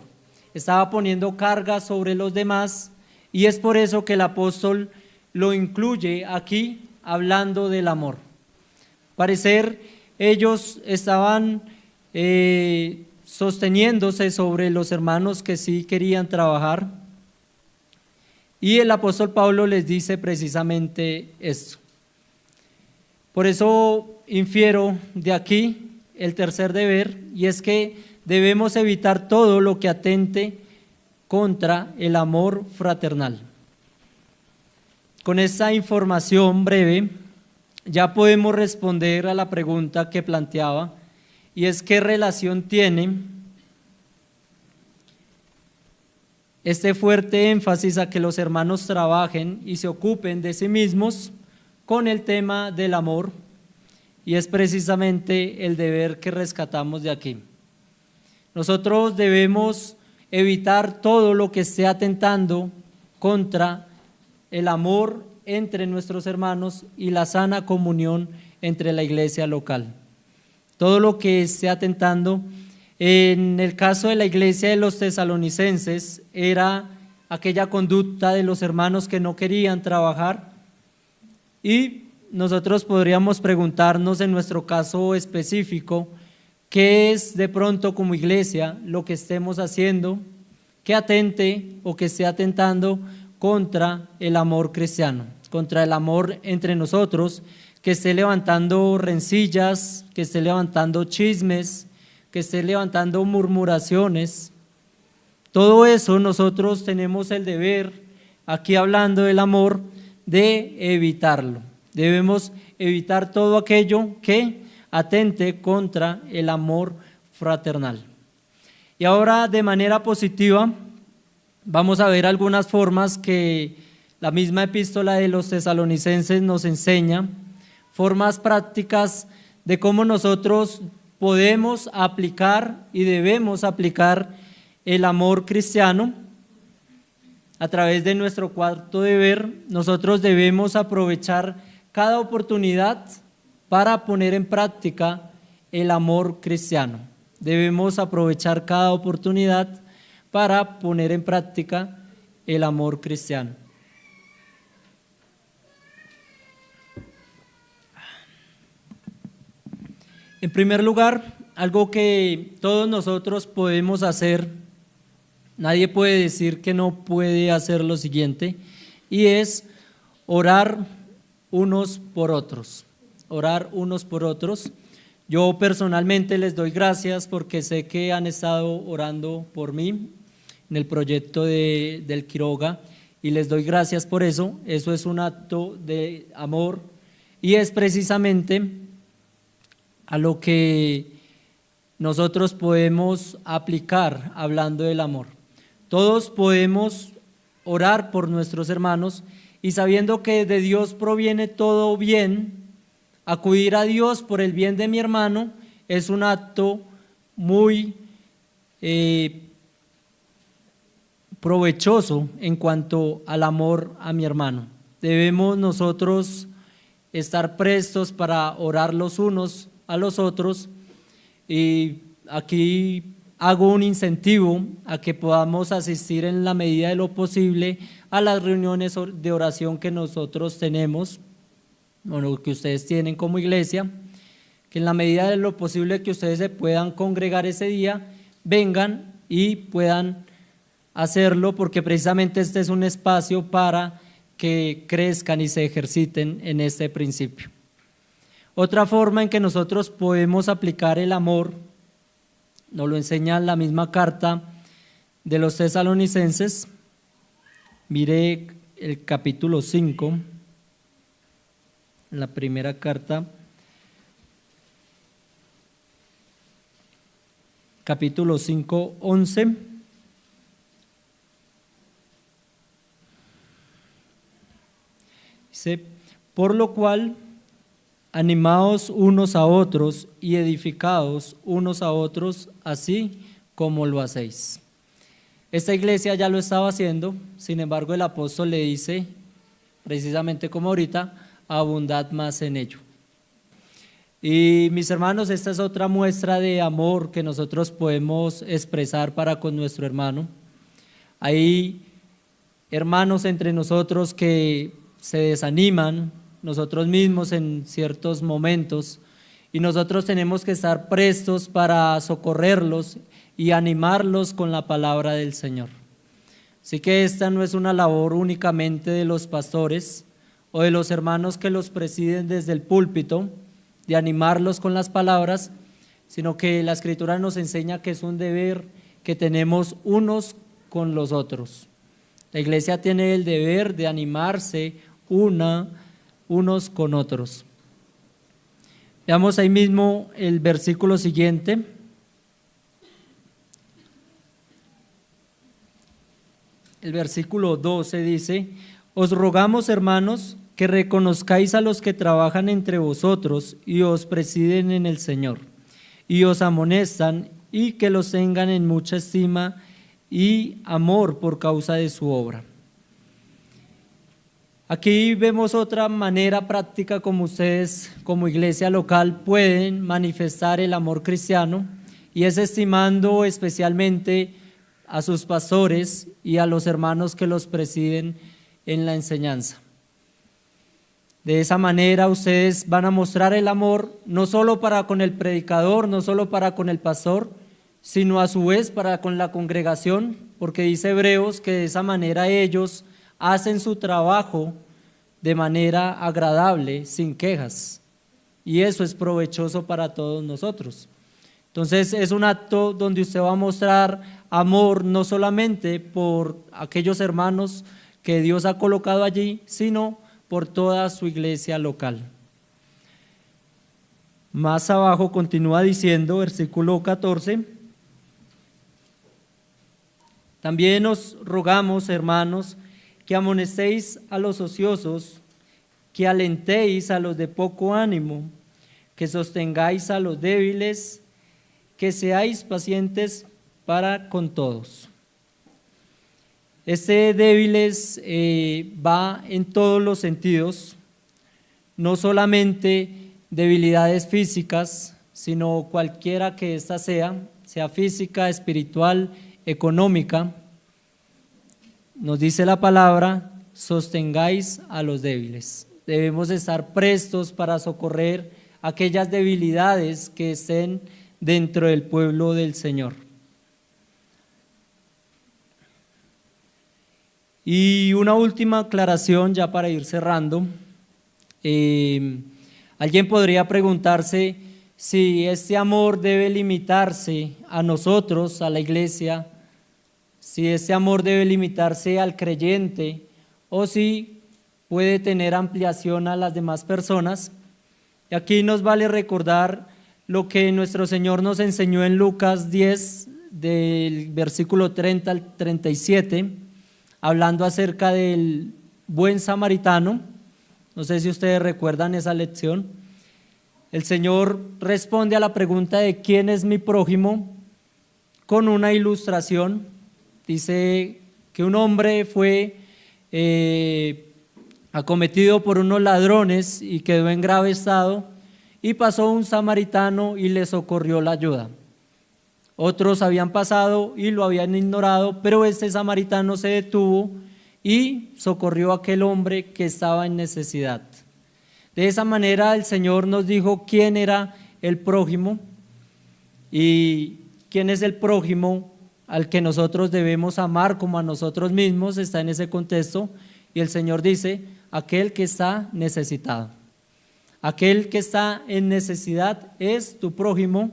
A: estaba poniendo carga sobre los demás, y es por eso que el apóstol lo incluye aquí hablando del amor. Parecer ellos estaban sosteniéndose sobre los hermanos que sí querían trabajar, y el apóstol Pablo les dice precisamente esto. Por eso infiero de aquí el tercer deber, y es que debemos evitar todo lo que atente contra el amor fraternal. Con esta información breve ya podemos responder a la pregunta que planteaba, y es: ¿qué relación tiene este fuerte énfasis a que los hermanos trabajen y se ocupen de sí mismos con el tema del amor? Y es precisamente el deber que rescatamos de aquí. Nosotros debemos evitar todo lo que esté atentando contra el amor entre nuestros hermanos y la sana comunión entre la iglesia local. Todo lo que esté atentando, en el caso de la iglesia de los tesalonicenses, era aquella conducta de los hermanos que no querían trabajar, y nosotros podríamos preguntarnos en nuestro caso específico, ¿qué es de pronto como iglesia lo que estemos haciendo que atente o que esté atentando contra el amor cristiano, contra el amor entre nosotros, que esté levantando rencillas, que esté levantando chismes, que esté levantando murmuraciones? Todo eso nosotros tenemos el deber, aquí hablando del amor, de evitarlo. Debemos evitar todo aquello que atente contra el amor fraternal. Y ahora, de manera positiva, vamos a ver algunas formas que la misma epístola de los tesalonicenses nos enseña, formas prácticas de cómo nosotros podemos aplicar y debemos aplicar el amor cristiano. A través de nuestro cuarto deber, nosotros debemos aprovechar cada oportunidad para poner en práctica el amor cristiano. Debemos aprovechar cada oportunidad para poner en práctica el amor cristiano. En primer lugar, algo que todos nosotros podemos hacer, nadie puede decir que no puede hacer lo siguiente, y es orar unos por otros. Orar unos por otros. Yo personalmente les doy gracias porque sé que han estado orando por mí en el proyecto del Quiroga, y les doy gracias por eso. Eso es un acto de amor, y es precisamente a lo que nosotros podemos aplicar hablando del amor. Todos podemos orar por nuestros hermanos, y sabiendo que de Dios proviene todo bien, acudir a Dios por el bien de mi hermano es un acto muy provechoso en cuanto al amor a mi hermano. Debemos nosotros estar prestos para orar los unos a los otros, y aquí hago un incentivo a que podamos asistir en la medida de lo posible a las reuniones de oración que nosotros tenemos, o lo que ustedes tienen como iglesia, que en la medida de lo posible que ustedes se puedan congregar ese día, vengan y puedan hacerlo, porque precisamente este es un espacio para que crezcan y se ejerciten en este principio. Otra forma en que nosotros podemos aplicar el amor, nos lo enseña la misma carta de los Tesalonicenses. Mire el capítulo 5, la primera carta, capítulo 5, 11. Dice: por lo cual, animaos unos a otros y edificaos unos a otros, así como lo hacéis. Esta iglesia ya lo estaba haciendo, sin embargo el apóstol le dice, precisamente como ahorita, abundad más en ello. Y mis hermanos, esta es otra muestra de amor que nosotros podemos expresar para con nuestro hermano. Hay hermanos entre nosotros que se desaniman, nosotros mismos en ciertos momentos, y nosotros tenemos que estar prestos para socorrerlos y animarlos con la palabra del Señor. Así que esta no es una labor únicamente de los pastores o de los hermanos que los presiden desde el púlpito, de animarlos con las palabras, sino que la Escritura nos enseña que es un deber que tenemos unos con los otros. La iglesia tiene el deber de animarse unos con otros. Veamos ahí mismo el versículo siguiente. El versículo 12 dice: os rogamos, hermanos, que reconozcáis a los que trabajan entre vosotros y os presiden en el Señor, y os amonestan, y que los tengan en mucha estima y amor por causa de su obra. Aquí vemos otra manera práctica como ustedes, como iglesia local, pueden manifestar el amor cristiano, y es estimando especialmente a sus pastores y a los hermanos que los presiden en la enseñanza. De esa manera ustedes van a mostrar el amor no solo para con el predicador, no solo para con el pastor, sino a su vez para con la congregación, porque dice Hebreos que de esa manera ellos hacen su trabajo de manera agradable, sin quejas, y eso es provechoso para todos nosotros. Entonces es un acto donde usted va a mostrar amor no solamente por aquellos hermanos que Dios ha colocado allí, sino por toda su iglesia local. Más abajo continúa diciendo, versículo 14: también os rogamos, hermanos, que amonestéis a los ociosos, que alentéis a los de poco ánimo, que sostengáis a los débiles, que seáis pacientes para con todos. Este débiles va en todos los sentidos, no solamente debilidades físicas, sino cualquiera que ésta sea física, espiritual, económica. Nos dice la palabra: sostengáis a los débiles. Debemos estar prestos para socorrer aquellas debilidades que estén dentro del pueblo del Señor. Y una última aclaración ya para ir cerrando. Alguien podría preguntarse si este amor debe limitarse a nosotros, a la iglesia, si este amor debe limitarse al creyente o si puede tener ampliación a las demás personas. Y aquí nos vale recordar lo que nuestro Señor nos enseñó en Lucas 10, del versículo 30 al 37, hablando acerca del buen samaritano. No sé si ustedes recuerdan esa lección. El Señor responde a la pregunta de ¿quién es mi prójimo? Con una ilustración. Dice que un hombre fue acometido por unos ladrones y quedó en grave estado, y pasó un samaritano y le socorrió la ayuda. Otros habían pasado y lo habían ignorado, pero este samaritano se detuvo y socorrió a aquel hombre que estaba en necesidad. De esa manera el Señor nos dijo quién era el prójimo, y quién es el prójimo al que nosotros debemos amar como a nosotros mismos, está en ese contexto, y el Señor dice: aquel que está necesitado. Aquel que está en necesidad es tu prójimo.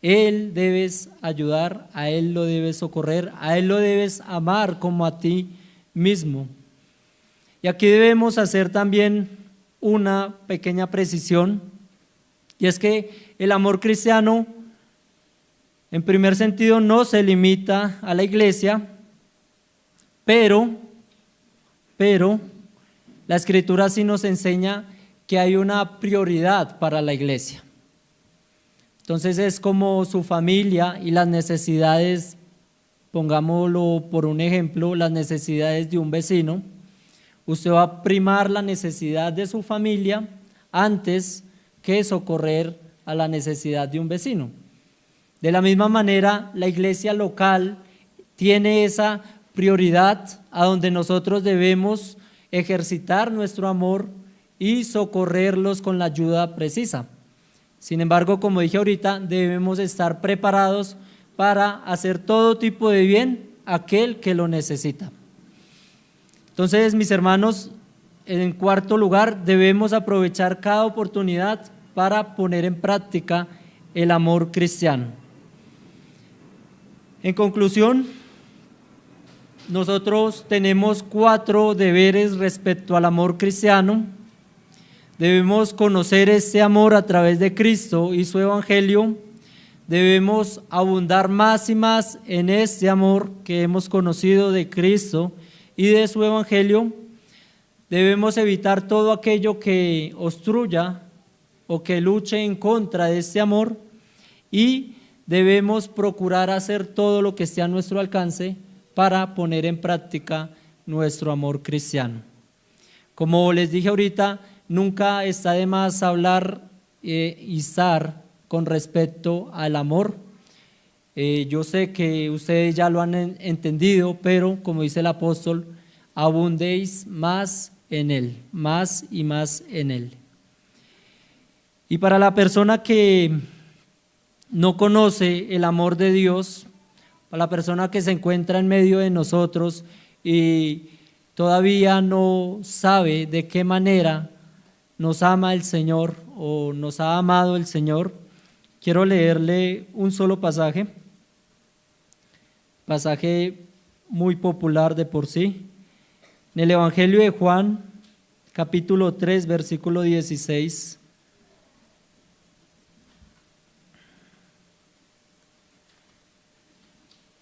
A: Él debes ayudar, a él lo debes socorrer, a él lo debes amar como a ti mismo. Y aquí debemos hacer también una pequeña precisión, y es que el amor cristiano, en primer sentido, no se limita a la iglesia, pero la Escritura sí nos enseña que hay una prioridad para la iglesia. Entonces es como su familia y las necesidades, pongámoslo por un ejemplo, las necesidades de un vecino. Usted va a primar la necesidad de su familia antes que socorrer a la necesidad de un vecino. De la misma manera, la iglesia local tiene esa prioridad a donde nosotros debemos ejercitar nuestro amor y socorrerlos con la ayuda precisa. Sin embargo, como dije ahorita, debemos estar preparados para hacer todo tipo de bien a aquel que lo necesita. Entonces, mis hermanos, en cuarto lugar, debemos aprovechar cada oportunidad para poner en práctica el amor cristiano. En conclusión, nosotros tenemos 4 deberes respecto al amor cristiano. Debemos conocer este amor a través de Cristo y su Evangelio. Debemos abundar más y más en este amor que hemos conocido de Cristo y de su Evangelio. Debemos evitar todo aquello que obstruya o que luche en contra de este amor, y debemos procurar hacer todo lo que esté a nuestro alcance para poner en práctica nuestro amor cristiano. Como les dije ahorita, nunca está de más hablar y estar con respecto al amor. Yo sé que ustedes ya lo han entendido, pero como dice el apóstol, abundéis más en él, más y más en él. Y para la persona que no conoce el amor de Dios, para la persona que se encuentra en medio de nosotros y todavía no sabe de qué manera nos ama el Señor o nos ha amado el Señor, quiero leerle un solo pasaje muy popular de por sí, en el Evangelio de Juan, capítulo 3, versículo 16.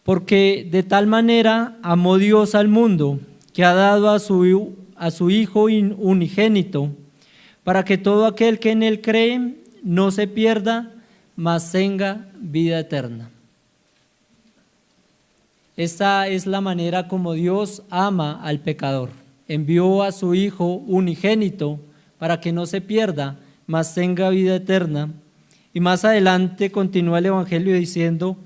A: Porque de tal manera amó Dios al mundo, que ha dado a su Hijo unigénito, para que todo aquel que en él cree no se pierda, mas tenga vida eterna. Esta es la manera como Dios ama al pecador. Envió a su Hijo unigénito para que no se pierda, mas tenga vida eterna. Y más adelante continúa el Evangelio diciendo: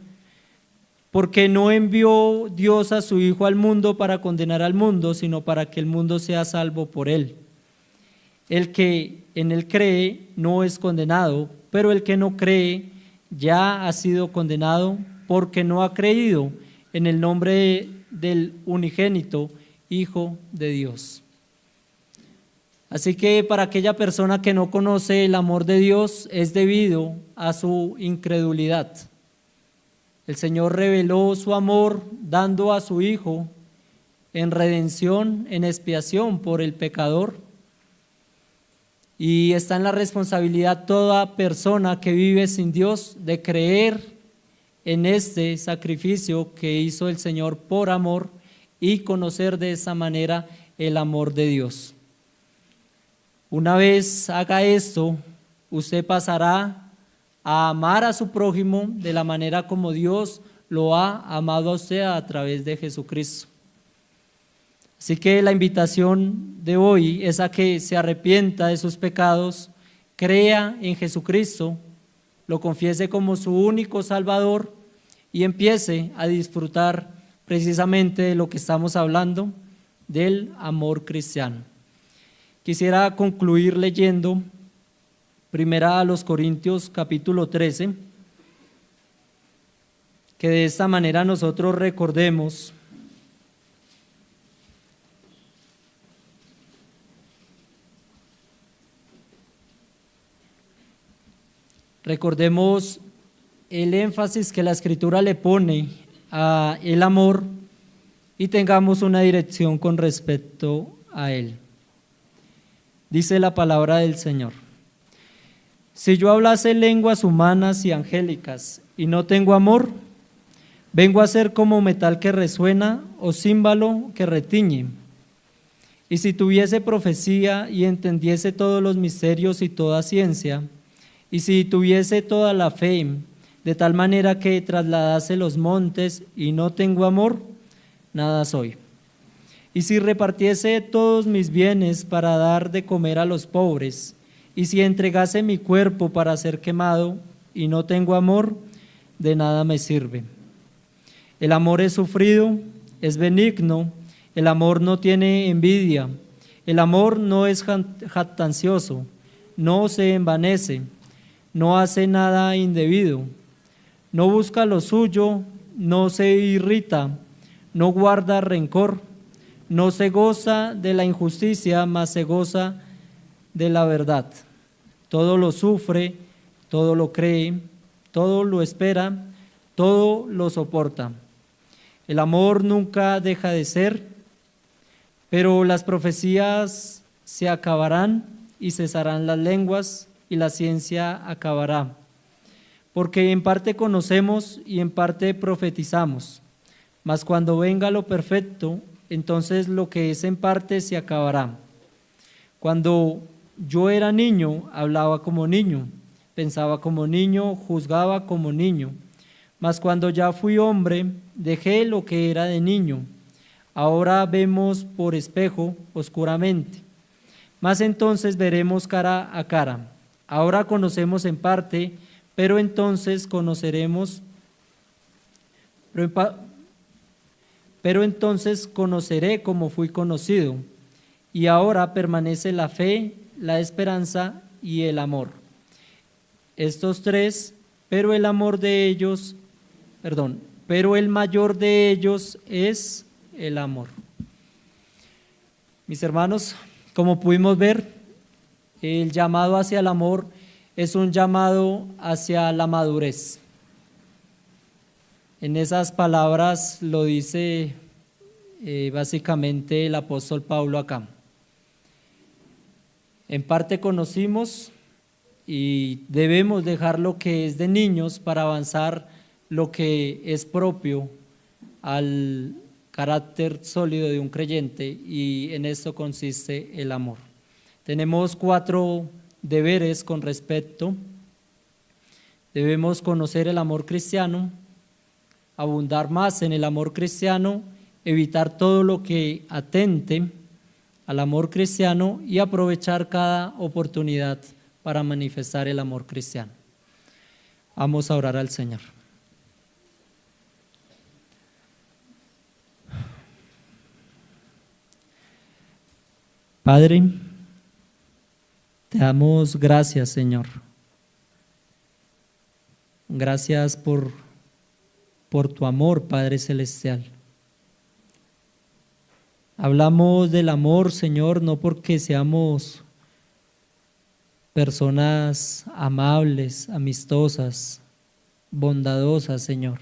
A: porque no envió Dios a su Hijo al mundo para condenar al mundo, sino para que el mundo sea salvo por él. El que en él cree no es condenado, pero el que no cree ya ha sido condenado porque no ha creído en el nombre del unigénito Hijo de Dios. Así que para aquella persona que no conoce el amor de Dios es debido a su incredulidad. El Señor reveló su amor dando a su Hijo en redención, en expiación por el pecador. Y está en la responsabilidad toda persona que vive sin Dios de creer en este sacrificio que hizo el Señor por amor y conocer de esa manera el amor de Dios. Una vez haga esto, usted pasará a amar a su prójimo de la manera como Dios lo ha amado a usted a través de Jesucristo. Así que la invitación de hoy es a que se arrepienta de sus pecados, crea en Jesucristo, lo confiese como su único Salvador y empiece a disfrutar precisamente de lo que estamos hablando, del amor cristiano. Quisiera concluir leyendo Primera a los Corintios capítulo 13, que de esta manera nosotros recordemos Recordemos el énfasis que la Escritura le pone a el amor y tengamos una dirección con respecto a él. Dice la palabra del Señor: si yo hablase lenguas humanas y angélicas y no tengo amor, vengo a ser como metal que resuena o címbalo que retiñe. Y si tuviese profecía y entendiese todos los misterios y toda ciencia, y si tuviese toda la fe, de tal manera que trasladase los montes y no tengo amor, nada soy. Y si repartiese todos mis bienes para dar de comer a los pobres, y si entregase mi cuerpo para ser quemado y no tengo amor, de nada me sirve. El amor es sufrido, es benigno, el amor no tiene envidia, el amor no es jactancioso, no se envanece, no hace nada indebido, no busca lo suyo, no se irrita, no guarda rencor, no se goza de la injusticia, mas se goza de la verdad. Todo lo sufre, todo lo cree, todo lo espera, todo lo soporta. El amor nunca deja de ser, pero las profecías se acabarán y cesarán las lenguas y la ciencia acabará. Porque en parte conocemos y en parte profetizamos, mas cuando venga lo perfecto, entonces lo que es en parte se acabará. Cuando yo era niño, hablaba como niño, pensaba como niño, juzgaba como niño. Mas cuando ya fui hombre, dejé lo que era de niño. Ahora vemos por espejo oscuramente, mas entonces veremos cara a cara. Ahora conocemos en parte, pero entonces conoceremos, pero entonces conoceré como fui conocido. Y ahora permanece la fe, la esperanza y el amor. Estos tres, pero el mayor de ellos es el amor. Mis hermanos, como pudimos ver, el llamado hacia el amor es un llamado hacia la madurez. En esas palabras lo dice básicamente el apóstol Pablo acá. En parte conocimos y debemos dejar lo que es de niños para avanzar lo que es propio al carácter sólido de un creyente, y en esto consiste el amor. Tenemos 4 deberes con respecto. Debemos conocer el amor cristiano, abundar más en el amor cristiano, evitar todo lo que atente al amor cristiano y aprovechar cada oportunidad para manifestar el amor cristiano. Vamos a orar al Señor. Padre, te damos gracias, Señor. Gracias por tu amor, Padre Celestial. Hablamos del amor, Señor, no porque seamos personas amables, amistosas, bondadosas, Señor,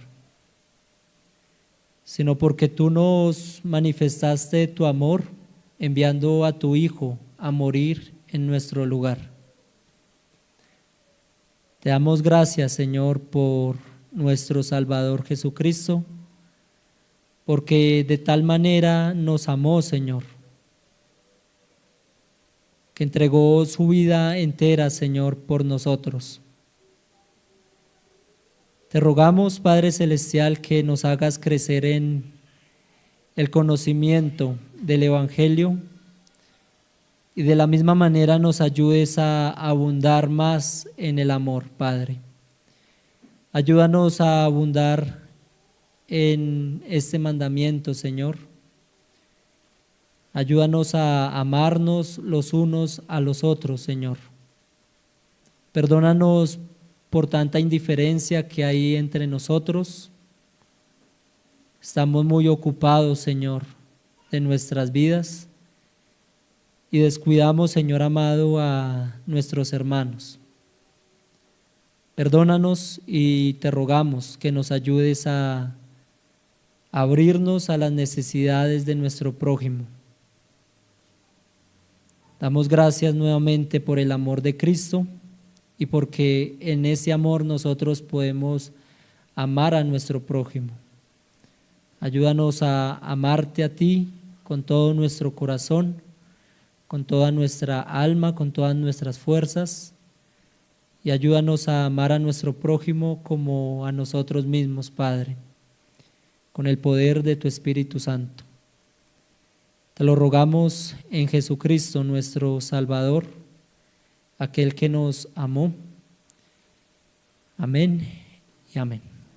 A: sino porque tú nos manifestaste tu amor enviando a tu Hijo a morir en nuestro lugar. Te damos gracias, Señor, por nuestro Salvador Jesucristo, porque de tal manera nos amó, Señor, que entregó su vida entera, Señor, por nosotros. Te rogamos, Padre Celestial, que nos hagas crecer en el conocimiento del Evangelio y de la misma manera nos ayudes a abundar más en el amor, Padre. Ayúdanos a abundar en este mandamiento, Señor. Ayúdanos a amarnos los unos a los otros, Señor. Perdónanos por tanta indiferencia que hay entre nosotros. Estamos muy ocupados, Señor, de nuestras vidas y descuidamos, Señor amado, a nuestros hermanos. Perdónanos y te rogamos que nos ayudes a abrirnos a las necesidades de nuestro prójimo. Damos gracias nuevamente por el amor de Cristo y porque en ese amor nosotros podemos amar a nuestro prójimo. Ayúdanos a amarte a ti con todo nuestro corazón, con toda nuestra alma, con todas nuestras fuerzas, y ayúdanos a amar a nuestro prójimo como a nosotros mismos, Padre, con el poder de tu Espíritu Santo. Te lo rogamos en Jesucristo, nuestro Salvador, aquel que nos amó. Amén y amén.